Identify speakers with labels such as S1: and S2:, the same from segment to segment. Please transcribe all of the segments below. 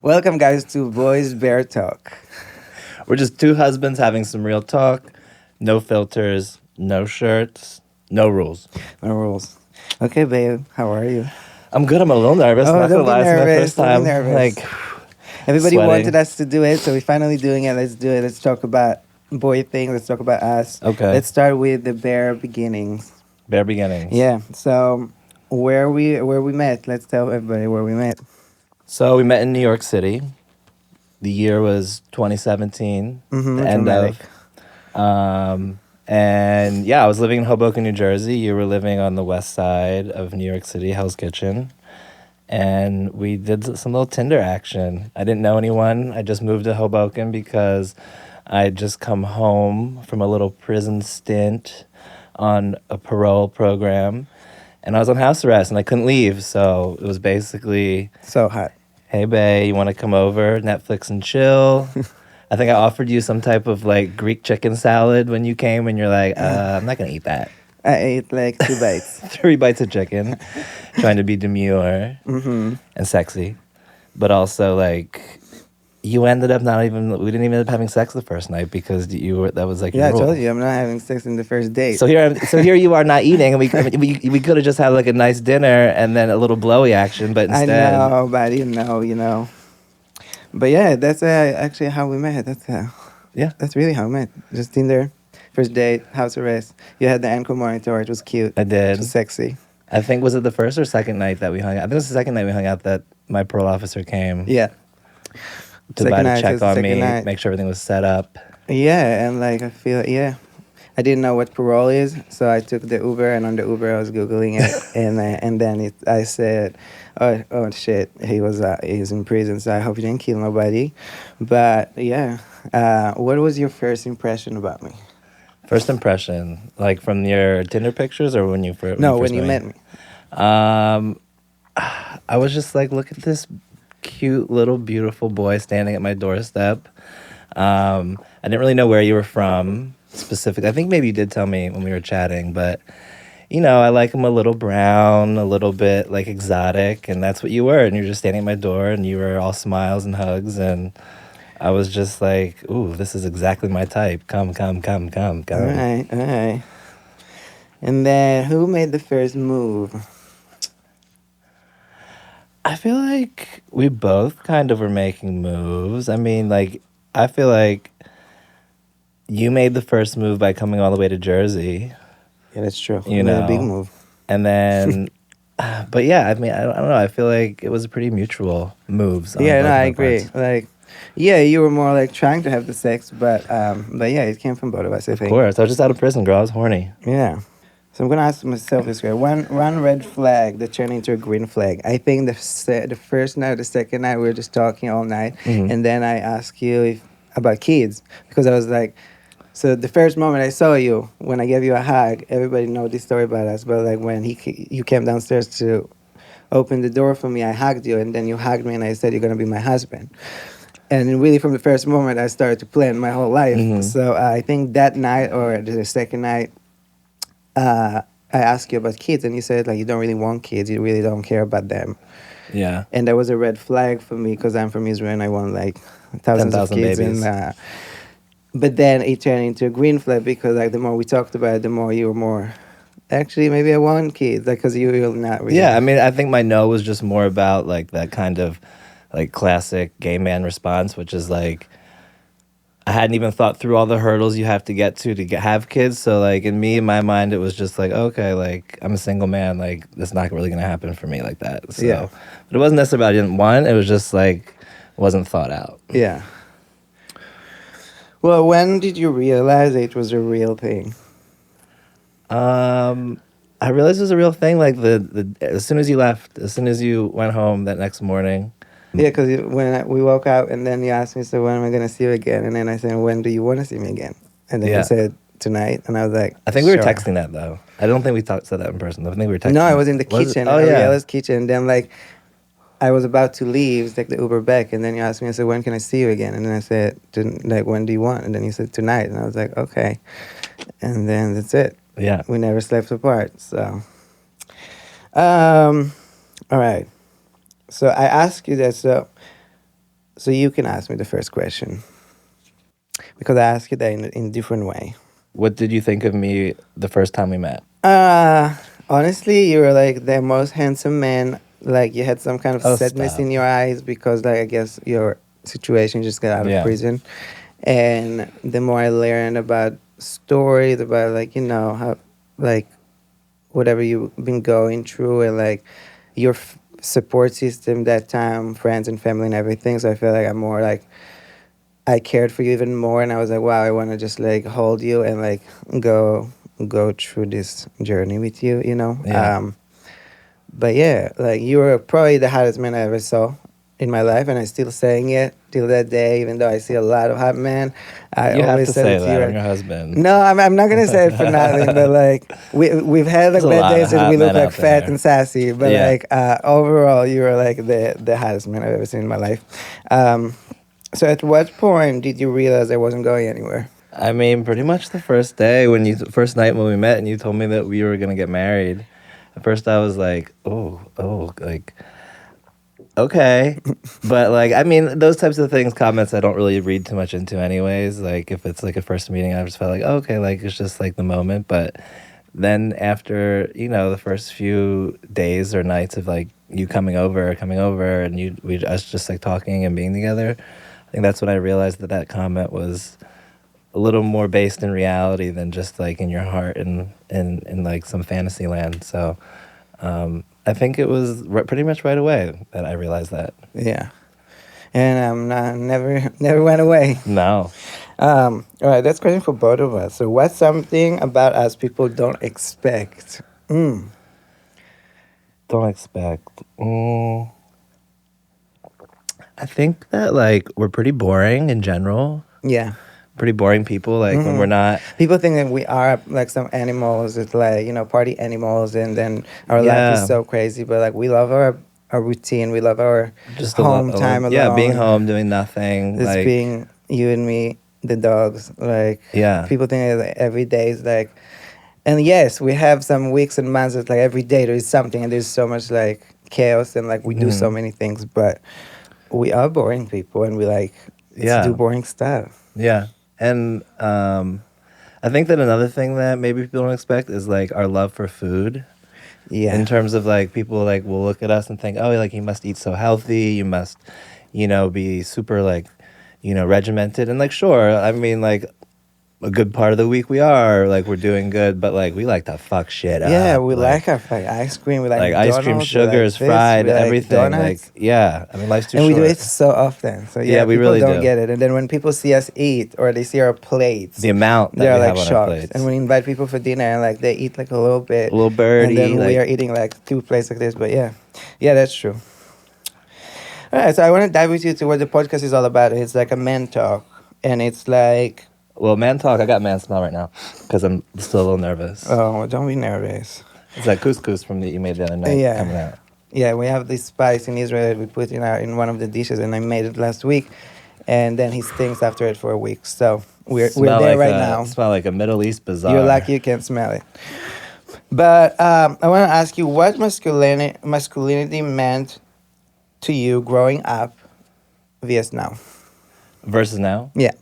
S1: Welcome, guys, to Boys Bear Talk.
S2: We're just two husbands having some real talk, no filters, no shirts, no rules.
S1: No rules. Okay, babe, how are you?
S2: I'm good. I'm a little nervous.
S1: Oh,
S2: Not
S1: don't
S2: gonna
S1: be
S2: lie, it's my
S1: nervous.
S2: first
S1: Don't be
S2: time.
S1: nervous.
S2: Like
S1: Everybody wanted
S2: sweating.
S1: us to do it, so we're finally doing it. Let's do it. Let's talk about boy things. Let's talk about us.
S2: Okay.
S1: Let's start with the bare beginnings.
S2: Bare beginnings.
S1: Yeah. So where we met? Let's tell everybody where we met.
S2: So we met in New York City. The year was 2017.
S1: Mm-hmm,
S2: The end
S1: dramatic.
S2: and yeah, I was living in Hoboken, New Jersey. You were living on the west side of New York City, Hell's Kitchen. And we did some little Tinder action. I didn't know anyone. I just moved to Hoboken because I'd just come home from a little prison stint on a parole program. And I was on house arrest and I couldn't leave. So it was basically,
S1: So hot.
S2: hey, babe, you want to come over, Netflix and chill? I think I offered you some type of like Greek chicken salad when you came, and you're like, I'm not going to eat that.
S1: I ate like 2 bites.
S2: 3 bites of chicken, trying to be demure and sexy. But also, like, you ended up we didn't even end up having sex the first night because that was like
S1: Yeah, I
S2: your rule.
S1: told you I'm not having sex in the first date.
S2: So here you are not eating, and we could have just had like a nice dinner and then a little blowy action, but
S1: I
S2: instead,
S1: know, but I didn't know. But yeah, that's actually how we met.
S2: yeah,
S1: That's really how we met. Just Tinder, first date, house arrest. You had the ankle monitor. It was cute.
S2: I
S1: It
S2: did.
S1: was sexy.
S2: I think was it the first or second night that we hung out? I think it was the second night we hung out that my parole officer came
S1: Yeah.
S2: to
S1: Second night,
S2: check
S1: just the
S2: on
S1: second
S2: me,
S1: night.
S2: make sure everything was set up.
S1: Yeah, and like I feel I didn't know what parole is, so I took the Uber, and on the Uber I was googling it, and then I said, oh shit, he's in prison, so I hope he didn't kill nobody. But yeah, what was your first impression about me?
S2: First impression, like from your Tinder pictures or when you first
S1: No, when you met me.
S2: Um, I was just like, look at this cute little beautiful boy standing at my doorstep. I didn't really know where you were from specifically. I think maybe you did tell me when we were chatting, but I like him a little brown, a little bit like exotic, and that's what you were. And you're just standing at my door, and you were all smiles and hugs, and I was just like, ooh, this is exactly my type. Come, come, come, come,
S1: All
S2: come.
S1: right, all right. And then who made the first move?
S2: I feel like we both kind of were making moves. I mean, like, I feel like you made the first move by coming all the way to Jersey,
S1: Yeah, that's true.
S2: you
S1: Made a big
S2: know,
S1: move.
S2: and then, but yeah, I mean, I don't know. I feel like it was a pretty mutual moves. On
S1: Yeah,
S2: both
S1: no,
S2: of
S1: I
S2: our
S1: agree.
S2: parts.
S1: Like, yeah, you were more like trying to have the sex, but yeah, it came from both of us, I
S2: Of
S1: think.
S2: course, I was just out of prison, girl. I was horny.
S1: Yeah. So I'm gonna ask myself this way: one red flag that turned into a green flag. I think the first night, the second night, we were just talking all night, and then I asked you about kids because I was like, so the first moment I saw you, when I gave you a hug, everybody know this story about us, but like when you came downstairs to open the door for me, I hugged you, and then you hugged me, and I said you're gonna be my husband. And really, from the first moment, I started to plan my whole life. So I think that night or the second night, I asked you about kids, and you said like you don't really want kids, you really don't care about them,
S2: Yeah,
S1: and that was a red flag for me because I'm from Israel and I want like thousands of
S2: 10,000
S1: kids,
S2: babies.
S1: and but then it turned into a green flag because like the more we talked about it, the more you were more. Actually, maybe I want kids, like because you're not really.
S2: Yeah, I mean, I think my no was just more about like that kind of like classic gay man response, which is like I hadn't even thought through all the hurdles you have to get to have kids. So like in my mind, it was just like, okay, like I'm a single man, like that's not really gonna happen for me like that. So,
S1: Yeah.
S2: but it wasn't necessarily I didn't want. It was just like wasn't thought out.
S1: Yeah. Well, when did you realize it was a real thing?
S2: I realized it was a real thing. Like the as soon as you left, as soon as you went home that next morning.
S1: Yeah, because we woke up and then you asked me, so when am I going to see you again? And then I said, when do you want to see me again? And then
S2: Yeah.
S1: you said, tonight. And I was like,
S2: I think we were
S1: "Sure."
S2: texting that though. I don't think we said that in person. I think we were texting.
S1: No, I was in the kitchen.
S2: Oh yeah.
S1: Ariela's kitchen. And then like, I was about to leave, take the Uber back. And then you asked me, I said, when can I see you again? And then I said, like, when do you want? And then you said, tonight. And I was like, okay. And then that's it.
S2: Yeah.
S1: We never slept apart. So, all right. So I asked you that. So So you can ask me the first question because I asked you that in a different way.
S2: What did you think of me the first time we met?
S1: Uh, Honestly, you were like the most handsome man. Like you had some kind of
S2: Oh,
S1: sadness
S2: stop.
S1: in your eyes because, like, I guess your situation just got out of
S2: Yeah.
S1: prison. And the more I learned about stories, about like how, like whatever you've been going through, and like your support system that time, friends and family and everything. So I feel like I'm more like I cared for you even more, and I was like, wow, I want to just like hold you and like go go through this journey with you, you know.
S2: Yeah.
S1: But yeah, like you were probably the hottest man I ever saw in my life, and I'm still saying it till that day. Even though I see a lot of hot men, I
S2: You have
S1: always
S2: to
S1: said
S2: say
S1: it to you.
S2: that. I'm
S1: Like,
S2: your husband.
S1: no, I'm not gonna say it for nothing, but like we've had
S2: There's
S1: like
S2: a
S1: bad
S2: lot of
S1: days that
S2: hot
S1: we look
S2: men
S1: like
S2: out
S1: fat
S2: there.
S1: and sassy, but
S2: Yeah.
S1: like overall, you were like the hottest man I've ever seen in my life. Um, so at what point did you realize I wasn't going anywhere?
S2: I mean, pretty much the first day when first night when we met and you told me that we were gonna get married. At first I was like, oh, like, okay. But like, I mean, those types of things, comments I don't really read too much into anyways. Like if it's like a first meeting, I just felt like, oh, okay, like it's just like the moment. But then after, the first few days or nights of like you coming over and us just like talking and being together, I think that's when I realized that that comment was a little more based in reality than just like in your heart and in like some fantasy land. So I think it was pretty much right away that I realized that.
S1: Yeah, and I'm not never went away.
S2: No,
S1: All right, that's question for both of us. So, what's something about us people don't expect? Mm,
S2: don't expect. I think that like we're pretty boring in general.
S1: yeah.
S2: Pretty boring people. Like when we're not.
S1: People think that we are like some animals, it's like, party animals, and then our life is
S2: Yeah,
S1: so crazy. But like, we love our routine, we love our
S2: just
S1: home time
S2: yeah, being
S1: alone,
S2: home doing nothing.
S1: just
S2: Like
S1: being you and me, the dogs. Like,
S2: yeah,
S1: people think that every day is like, and yes, we have some weeks and months that like every day there is something, and there's so much like chaos, and like we do so many things, but we are boring people, and we like to do
S2: yeah,
S1: boring stuff.
S2: yeah. And I think that another thing that maybe people don't expect is like our love for food. In
S1: Yeah.
S2: terms of like people like will look at us and think, oh, like you must eat so healthy, you must, be super like, regimented. And like, sure, I mean, like a good part of the week we are like we're doing good, but like we like to fuck shit
S1: Yeah,
S2: up,
S1: we
S2: like
S1: like our like ice cream, we like
S2: ice cream,
S1: McDonald's, we like
S2: sugars,
S1: this,
S2: fried,
S1: we like
S2: everything. Like
S1: donuts,
S2: yeah, I mean life's too
S1: and we do
S2: short.
S1: it so often. So
S2: Yeah,
S1: yeah,
S2: we
S1: people
S2: really
S1: don't
S2: do.
S1: get it, and then when people see us eat or they see our plates,
S2: The amount that
S1: they're
S2: we
S1: like
S2: have on our
S1: shocked. And
S2: plates,
S1: we invite people for dinner, and like they eat like a little
S2: a
S1: bit,
S2: little
S1: and
S2: birdie,
S1: then we
S2: like
S1: are eating like two plates like this. But yeah, yeah, that's true. All right, so I want to dive with you to what the podcast is all about. It's like a man talk, and it's like,
S2: well, man talk. I got man smell right now because I'm still a little nervous.
S1: oh, don't be nervous.
S2: It's that couscous from that you made the other night
S1: Yeah.
S2: coming out.
S1: Yeah, we have this spice in Israel that we put in one of the dishes, and I made it last week, and then he stinks after it for a week. So we're there right now.
S2: Smell like a Middle East
S1: You're
S2: bazaar.
S1: lucky you can smell it. But I want to ask you what masculinity meant to you growing up vs now.
S2: Versus now.
S1: Yeah.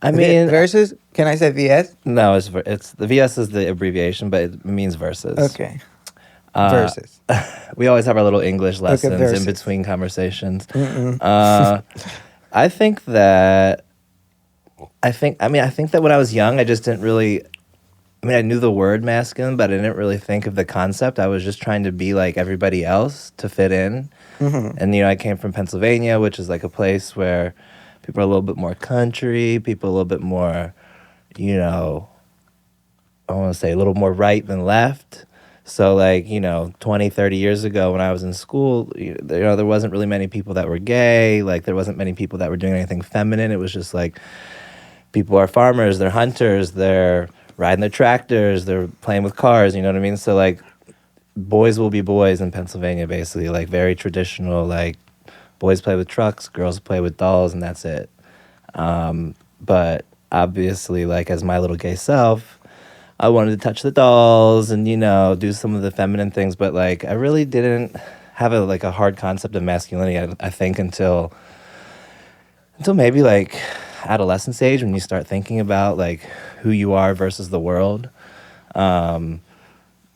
S2: I mean,
S1: Versus, can I say vs?
S2: no, it's the VS is the abbreviation, but it means versus.
S1: Okay.
S2: Uh,
S1: Versus.
S2: we always have our little English lessons in
S1: versus.
S2: between conversations. I think that I think that when I was young, I just didn't really. I mean, I knew the word masculine, but I didn't really think of the concept. I was just trying to be like everybody else to fit in. And I came from Pennsylvania, which is like a place where people are a little bit more country, people a little bit more, I want to say a little more right than left. So like, 20, 30 years ago when I was in school, there wasn't really many people that were gay. Like there wasn't many people that were doing anything feminine. It was just like people are farmers, they're hunters, they're riding their tractors, they're playing with cars, you know what I mean? So like boys will be boys in Pennsylvania basically, like very traditional, like boys play with trucks, girls play with dolls, and that's it. But obviously, like as my little gay self, I wanted to touch the dolls and do some of the feminine things, but like I really didn't have a hard concept of masculinity. I think until until maybe like adolescence age when you start thinking about like who you are versus the world. Um,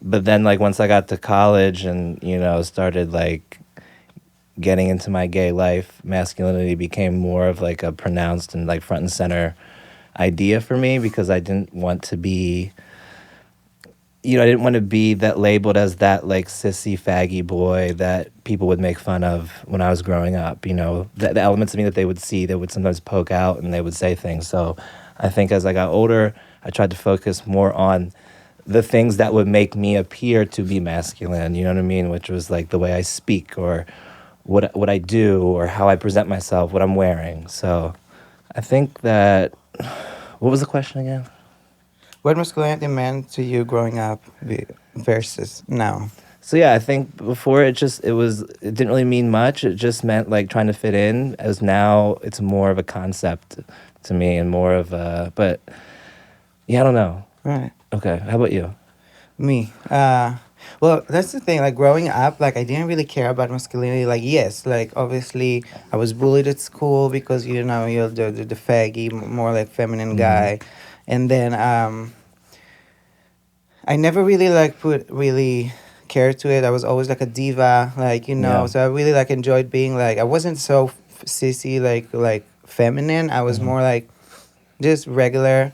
S2: but then like once I got to college and started like getting into my gay life, masculinity became more of like a pronounced and like front and center idea for me because I didn't want to be, I didn't want to be that labeled as that like sissy faggy boy that people would make fun of when I was growing up. The elements of me that they would see, they would sometimes poke out and they would say things. So I think as I got older, I tried to focus more on the things that would make me appear to be masculine, you know what I mean? Which was like the way I speak or what I do or how I present myself, what I'm wearing. So I think that, what was the question again?
S1: What masculinity meant to you growing up versus now?
S2: So yeah, I think before it didn't really mean much. It just meant like trying to fit in. As now it's more of a concept to me and more of a, but yeah, I don't know.
S1: Right.
S2: Okay, how about you?
S1: Me. Well, that's the thing. Like growing up, like I didn't really care about masculinity. Like yes, like obviously I was bullied at school because you're the faggy, more like feminine
S2: Mm-hmm.
S1: guy, and then I never really like put really care to it. I was always like a diva, like
S2: Yeah.
S1: so I really like enjoyed being like I wasn't so sissy like feminine. I was
S2: Mm-hmm.
S1: more like just regular.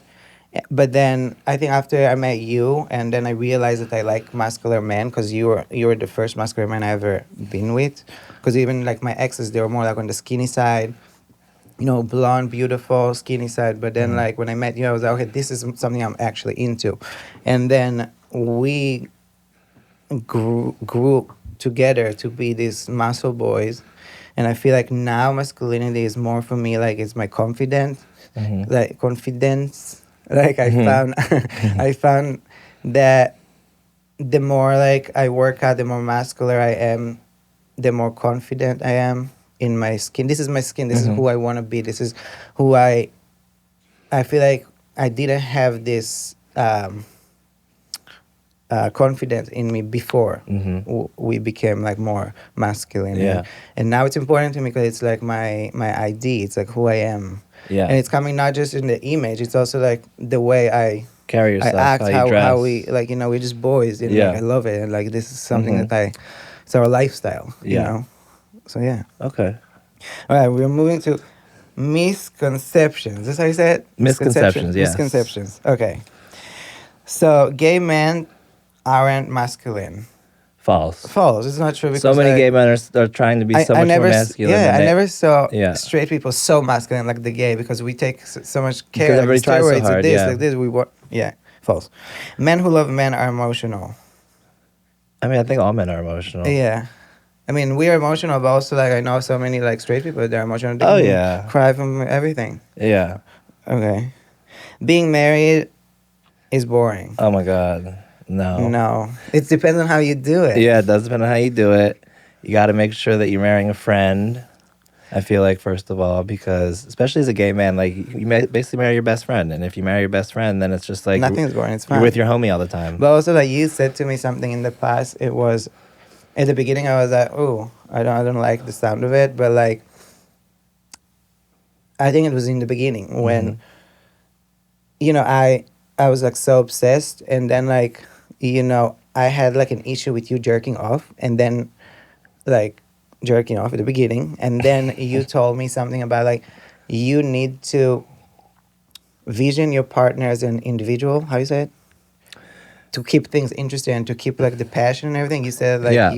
S1: But then I think after I met you, and then I realized that I like muscular men because you were the first muscular man I ever been with. Because even like my exes, they were more like on the skinny side, blonde, beautiful, skinny side. But then
S2: Mm-hmm.
S1: like when I met you, I was like, okay, this is something I'm actually into, and then we grew together to be these muscle boys, and I feel like now masculinity is more for me like it's my confidence,
S2: Mm-hmm.
S1: like confidence. Like I found,
S2: Mm-hmm.
S1: I found that the more like I work out, the more muscular I am, the more confident I am in my skin. This is my skin. This is
S2: Mm-hmm.
S1: who I want to be. This is who I feel like I didn't have this confidence in me before
S2: Mm-hmm.
S1: we became like more masculine, and
S2: Yeah.
S1: and now it's important to me because it's like my ID. It's like who I am,
S2: Yeah.
S1: and it's coming not just in the image. It's also like the way
S2: Carry
S1: I
S2: yourself, how
S1: act,
S2: you
S1: how we
S2: dress.
S1: like we're just boys, and like I
S2: Yeah.
S1: love it, and like this is something
S2: Mm-hmm.
S1: that it's our lifestyle,
S2: Yeah.
S1: So yeah.
S2: Okay.
S1: All right, we're moving to misconceptions. That's how you say it?
S2: Misconceptions, yes.
S1: Misconceptions. Okay. So gay men aren't masculine.
S2: False.
S1: False. It's not true
S2: So
S1: because
S2: many gay men are trying to be so
S1: I
S2: much more
S1: never
S2: masculine than
S1: I
S2: they.
S1: never saw
S2: Yeah.
S1: straight people so masculine like the gay because we take so much care
S2: Because
S1: like the
S2: everybody tries so
S1: steroids
S2: hard, yeah.
S1: like this we work yeah false. Men who love men are emotional.
S2: I mean, I think all men are emotional.
S1: Yeah. I mean, we are emotional, but also like I know so many like straight people they're emotional. They
S2: Oh,
S1: can
S2: yeah.
S1: cry from everything.
S2: Yeah.
S1: Okay. Being married is boring.
S2: Oh, my God. No.
S1: No, it depends on how you do it.
S2: Yeah, it does depend on how you do it. You got to make sure that you're marrying a friend. I feel like, first of all, because especially as a gay man, like basically marry your best friend. And if you marry your best friend, then it's just like
S1: Nothing is boring. It's
S2: you're with
S1: fun.
S2: your homie all the time.
S1: But also, like you said to me something in the past. It was at the beginning. I was like, "Oh, I don't like the sound of it." But like, I think it was in the beginning
S2: Mm-hmm.
S1: when I was like so obsessed, and then like I had like an issue with you jerking off, and then like jerking off at the beginning, and then you told me something about like you need to vision your partner as an individual. How you say it? To keep things interesting and to keep like the passion and everything. You said like
S2: Yeah.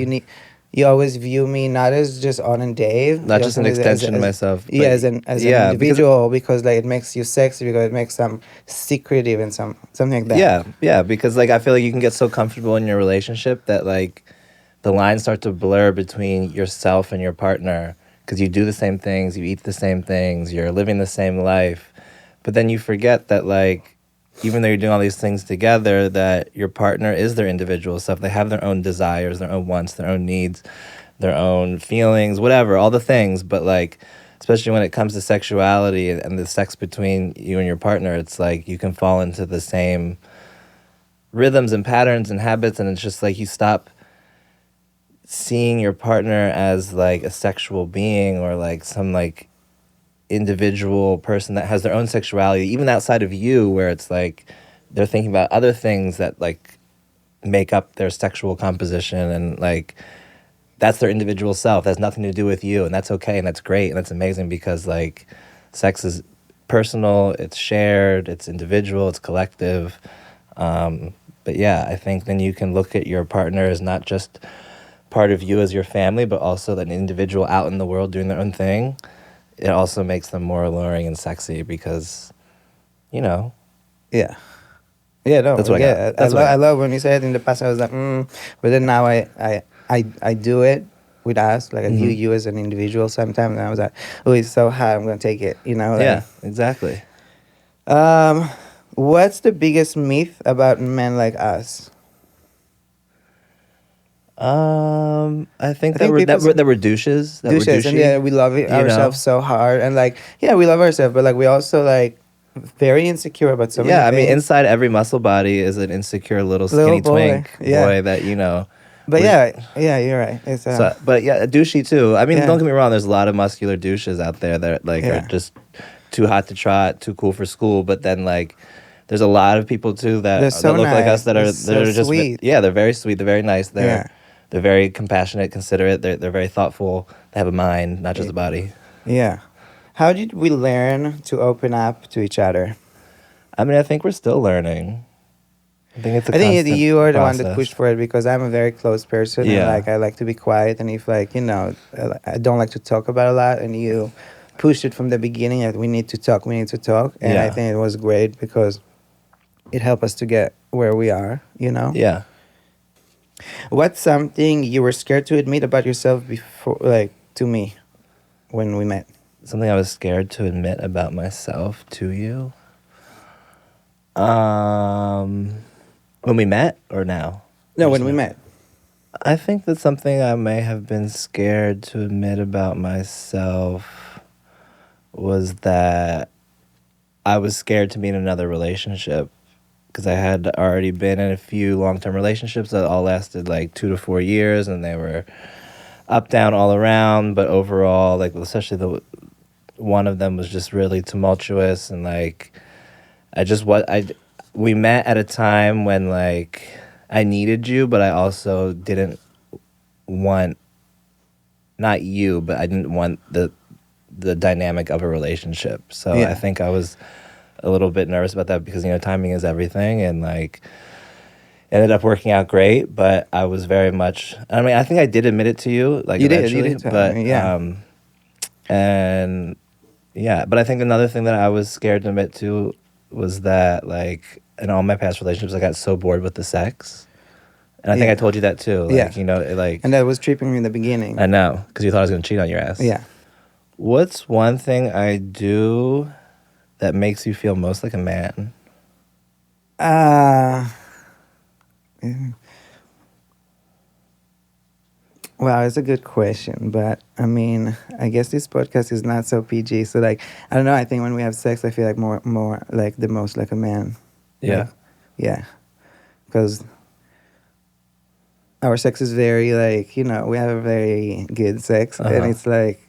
S1: you always view me not as just On and Dave,
S2: Not
S1: you
S2: just an
S1: also
S2: extension of myself,
S1: yeah,
S2: but
S1: as an
S2: yeah, because
S1: individual because like it makes you sexy because it makes some secretive and something like that.
S2: yeah, because like I feel like you can get so comfortable in your relationship that like the lines start to blur between yourself and your partner because you do the same things, you eat the same things, you're living the same life. But then you forget that like even though you're doing all these things together, that your partner is their individual self. They have their own desires, their own wants, their own needs, their own feelings, whatever, all the things. But like, especially when it comes to sexuality and the sex between you and your partner, it's like you can fall into the same rhythms and patterns and habits, and it's just like you stop seeing your partner as like a sexual being or like some like individual person that has their own sexuality, even outside of you, where it's like they're thinking about other things that like make up their sexual composition, and like that's their individual self. That's nothing to do with you, and that's okay, and that's great, and that's amazing because like sex is personal, it's shared, it's individual, it's collective. But yeah, I think then you can look at your partner as not just part of you as your family, but also an individual out in the world doing their own thing. It also makes them more alluring and sexy because, you know,
S1: Yeah. Yeah, no,
S2: that's what I got.
S1: yeah.
S2: That's what I
S1: I
S2: got.
S1: love when you said it in the past. I was like, but then now I do it with us. Like I view you as an individual sometimes, and I was like, oh, it's so hot. I'm gonna take it. You know.
S2: Yeah, exactly.
S1: Um, what's the biggest myth about men like us?
S2: I think
S1: I think
S2: that we're douches. That we're
S1: douches, and
S2: douchey.
S1: yeah, we love it,
S2: You know?
S1: ourselves so hard, and like, yeah, we love ourselves, but like, we also like very insecure about so
S2: Yeah,
S1: many
S2: I mean,
S1: things.
S2: inside every muscle body is an insecure little
S1: Little
S2: skinny
S1: boy,
S2: twink
S1: yeah.
S2: boy that you know.
S1: But
S2: we're-
S1: yeah, you're right. It's
S2: So, but yeah, douchey too. I mean,
S1: Yeah.
S2: don't get me wrong. There's a lot of muscular douches out there that like are
S1: Yeah.
S2: just too hot to trot, too cool for school. But then like, there's a lot of people too that
S1: They're so
S2: that look like
S1: nice.
S2: us that
S1: They're
S2: are
S1: so
S2: just
S1: sweet.
S2: yeah, they're very sweet. They're very nice.
S1: Yeah.
S2: They're very compassionate, considerate. They're very thoughtful. They have a mind, not just a body.
S1: Yeah. How did we learn to open up to each other?
S2: I mean, I think we're still learning. I think it's a
S1: I think
S2: constant
S1: you are the one that
S2: process.
S1: pushed for it because I'm a very close person and
S2: Yeah.
S1: like I like to be quiet, and if like I don't like to talk about a lot, and you pushed it from the beginning that we need to talk, and I
S2: Yeah.
S1: think it was great because it helped us to get where we are.
S2: Yeah.
S1: What's something you were scared to admit about yourself before, like to me, when we met?
S2: Something I was scared to admit about myself to you. When we met or now?
S1: No, when we met.
S2: I think that's something I may have been scared to admit about myself was that I was scared to be in another relationship because I had already been in a few long-term relationships that all lasted like 2 to 4 years, and they were up, down, all around. But overall, like especially the one of them was just really tumultuous, and like we met at a time when like I needed you, but I also didn't want not you, but I didn't want the dynamic of a relationship. So
S1: Yeah.
S2: I think I was a little bit nervous about that because timing is everything, and like ended up working out great. But I was very much. I mean, I think I did admit it to you, like
S1: You
S2: eventually,
S1: did tell
S2: but
S1: me, yeah.
S2: and yeah. But I think another thing that I was scared to admit to was that like in all my past relationships, I got so bored with the sex. And I think
S1: Yeah.
S2: I told you that too. Like,
S1: Yeah.
S2: like
S1: And that was tripping me in the beginning.
S2: I know, because you thought I was going to cheat on your ass.
S1: Yeah.
S2: What's one thing I do that makes you feel most like a man?
S1: Well, it's a good question, but I mean, I guess this podcast is not so PG. So like, I don't know. I think when we have sex, I feel like more like the most like a man.
S2: Yeah.
S1: Like, yeah, because our sex is very like we have a very good sex, and it's like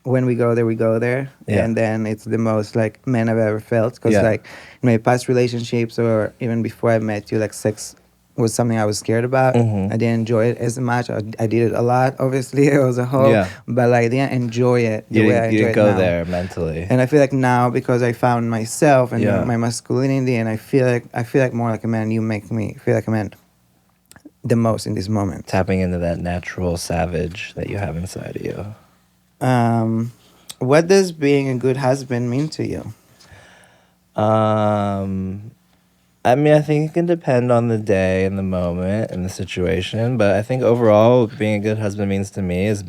S1: when we go there, we go there,
S2: Yeah.
S1: and then it's the most like man I've ever felt. Because
S2: Yeah.
S1: like in my past relationships or even before I met you, like sex was something I was scared about.
S2: Mhm.
S1: I didn't enjoy it as much. I did it a lot, obviously. It was a whole,
S2: Yeah.
S1: but like I didn't enjoy it the way I
S2: You
S1: enjoy
S2: didn't
S1: it
S2: go
S1: now.
S2: there mentally.
S1: And I feel like now because I found myself and
S2: Yeah.
S1: my masculinity, and I feel like more like a man. You make me feel like a man the most in this moment.
S2: Tapping into that natural savage that you have inside of you.
S1: What does being a good husband mean to you?
S2: I mean, I think it can depend on the day and the moment and the situation, but I think overall, being a good husband means to me is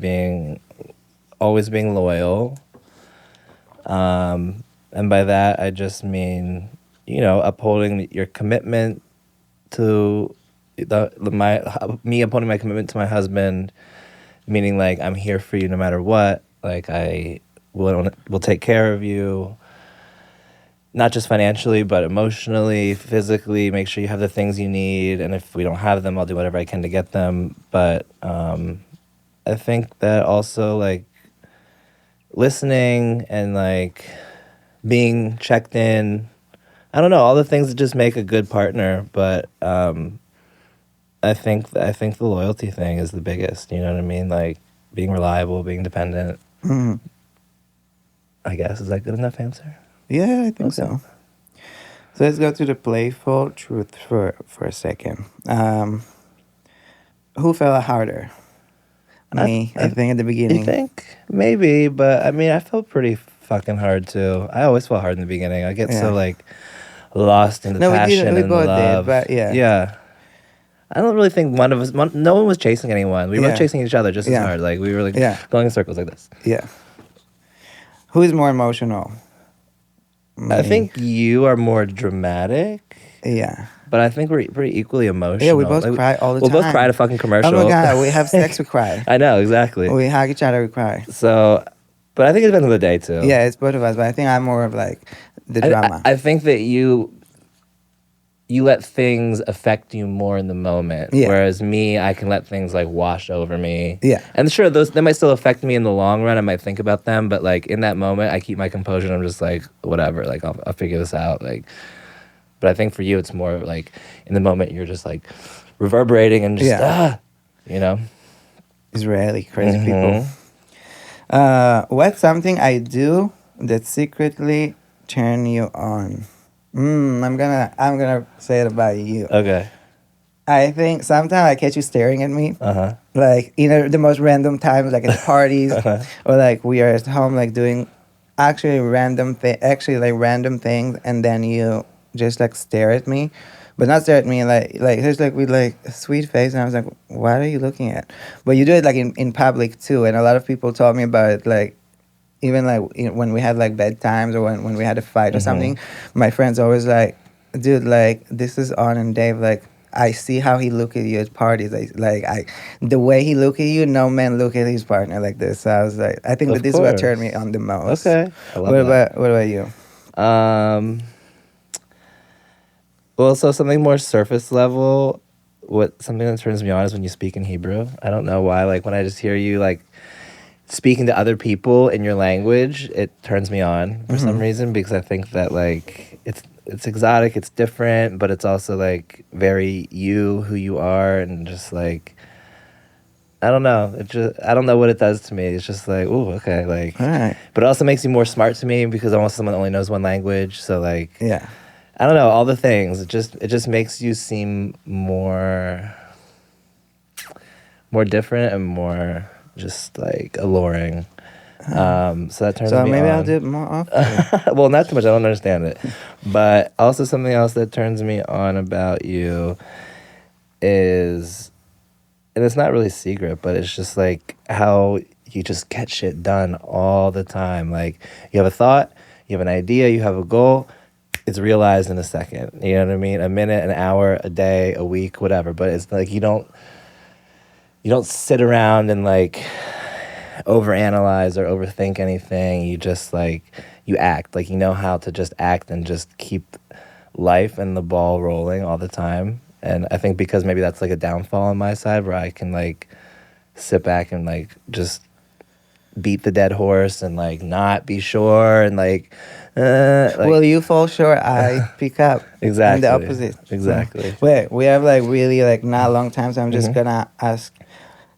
S2: always being loyal. And by that, I just mean, upholding your commitment to me upholding my commitment to my husband, meaning like I'm here for you no matter what. Like I will take care of you. Not just financially, but emotionally, physically, make sure you have the things you need. And if we don't have them, I'll do whatever I can to get them. But I think that also, like, listening and like being checked in. I don't know, all the things that just make a good partner, but I think the loyalty thing is the biggest, you know what I mean? Like being reliable, being dependent.
S1: Mhm.
S2: I guess is that good enough answer?
S1: Yeah, I think
S2: Okay.
S1: so. So let's go to the playful truth for a second. Who fell harder? Me, I think at the
S2: You
S1: beginning.
S2: think? Maybe, but I mean, I felt pretty fucking hard too. I always felt hard in the beginning. I get so
S1: Yeah.
S2: like lost in the
S1: No, we did.
S2: passion
S1: We
S2: and the
S1: both did,
S2: love.
S1: but yeah,
S2: Yeah. I don't really think no one was chasing anyone. We were both
S1: yeah,
S2: chasing each other just as
S1: yeah,
S2: hard. Like we were like
S1: yeah,
S2: going in circles like this.
S1: yeah. Who is more emotional?
S2: I
S1: Me.
S2: think you are more dramatic,
S1: Yeah.
S2: but I think we're pretty equally
S1: Yeah, we
S2: emotional.
S1: both
S2: Like
S1: cry all the
S2: we'll both cry at
S1: time.
S2: a fucking
S1: Oh my
S2: commercial.
S1: god, we have sex, we cry.
S2: I know, exactly.
S1: We hug each other, we cry.
S2: So, but I think it depends on the day too.
S1: Yeah, it's both of us, but I think I'm more of like the drama.
S2: I think that you let things affect you more in the moment,
S1: Yeah.
S2: whereas me, I can let things like wash over me.
S1: Yeah.
S2: And sure, those they might still affect me in the long run. I might think about them, but like in that moment, I keep my composure. And I'm just like whatever. Like I'll figure this out. Like, but I think for you, it's more like in the moment you're just like reverberating and just
S1: Yeah.
S2: you know.
S1: Israeli crazy people.
S2: Mhm.
S1: What's something I do that secretly turn you on? I'm gonna say it about you.
S2: Okay.
S1: I think sometimes I catch you staring at me,
S2: Uh
S1: like the most random times, like at parties,
S2: huh.
S1: or like we are at home, like doing actually like random things, and then you just like stare at me, but not stare at me like just like with like a sweet face, and I was like, what are you looking at? But you do it like in public too, and a lot of people told me about it, like even like when we had like bad times or when we had a fight or
S2: Mhm.
S1: something, my friends always like, dude, like this is on and Dave, like I see how he look at you at parties. The way he look at you, no man look at his partner like this. So I was like, I think that
S2: Of
S1: this is what turned me
S2: course.
S1: on the most.
S2: Okay. I love that.
S1: What about you?
S2: Um. Well, so something more surface level. What something that turns me on is when you speak in Hebrew. I don't know why. Like when I just hear you like speaking to other people in your language, it turns me on for some reason because I think that like it's exotic, it's different, but it's also like very you, who you are, and just like I don't know. It just I don't know what it does to me. It's just like ooh okay like,
S1: All right.
S2: but it also makes you more smart to me because I'm also someone that only knows one language. So like
S1: Yeah.
S2: I don't know all the things. It just makes you seem more different and more just like alluring. So that turns
S1: So
S2: me
S1: maybe I'll
S2: on.
S1: do it more often.
S2: Well, not too much. I don't understand it. But also something else that turns me on about you is, and it's not really secret, but it's just like how you just get shit done all the time. Like you have a thought, you have an idea, you have a goal. It's realized in a second. You know what I mean? A minute, an hour, a day, a week, whatever. But it's like you don't sit around and like overanalyze or overthink anything. You just like you act. Like you know how to just act and just keep life and the ball rolling all the time. And I think because maybe that's like a downfall on my side where I can like sit back and like just beat the dead horse and like not be sure and like
S1: Will you fall short? I pick up. I'm the
S2: exactly
S1: opposite.
S2: exactly.
S1: Wait, we have like really like not a long time, so I'm just gonna ask.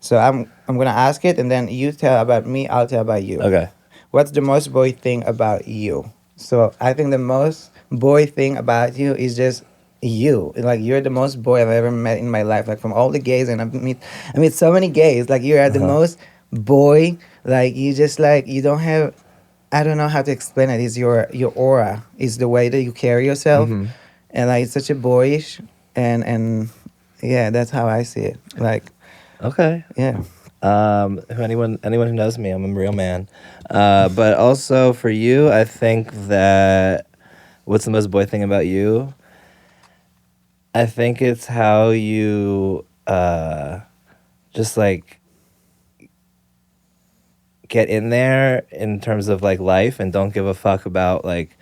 S1: So I'm gonna ask it, and then you tell about me. I'll tell about you.
S2: Okay.
S1: What's the most boy thing about you? So I think the most boy thing about you is just you. Like you're the most boy I've ever met in my life. Like from all the gays, and I meet so many gays. Like you are the
S2: Uh-huh.
S1: most boy. Like you just like you don't have. I don't know how to explain it. It's your aura. It's the way that you carry yourself,
S2: Hmm.
S1: and like it's such a boyish, and yeah, that's how I see it. Like
S2: Okay.
S1: yeah.
S2: Who anyone who knows me, I'm a real man. But also for you, I think that what's the most boy thing about you? I think it's how you just like get in there in terms of like life and don't give a fuck about like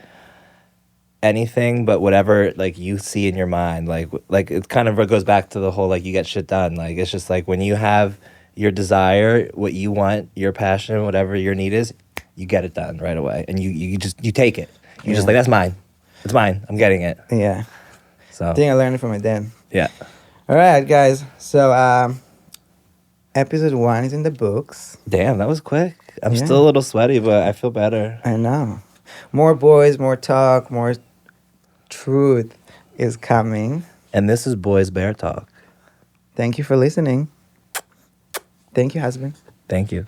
S2: anything but whatever like you see in your mind. Like it kind of goes back to the whole like you get shit done. Like it's just like when you have your desire, what you want, your passion, whatever your need is, you get it done right away, and you just you take it. You're just
S1: Yeah.
S2: like, that's mine. It's mine. I'm getting it.
S1: Yeah.
S2: So
S1: I think I learned it from my dad.
S2: yeah.
S1: All right, guys. So episode 1 is in the books.
S2: Damn, that was quick. I'm
S1: Yeah.
S2: still a little sweaty, but I feel better.
S1: I know. More boys, more talk, more truth is coming.
S2: And this is Boys Bear Talk.
S1: Thank you for listening. Thank you, husband.
S2: Thank you.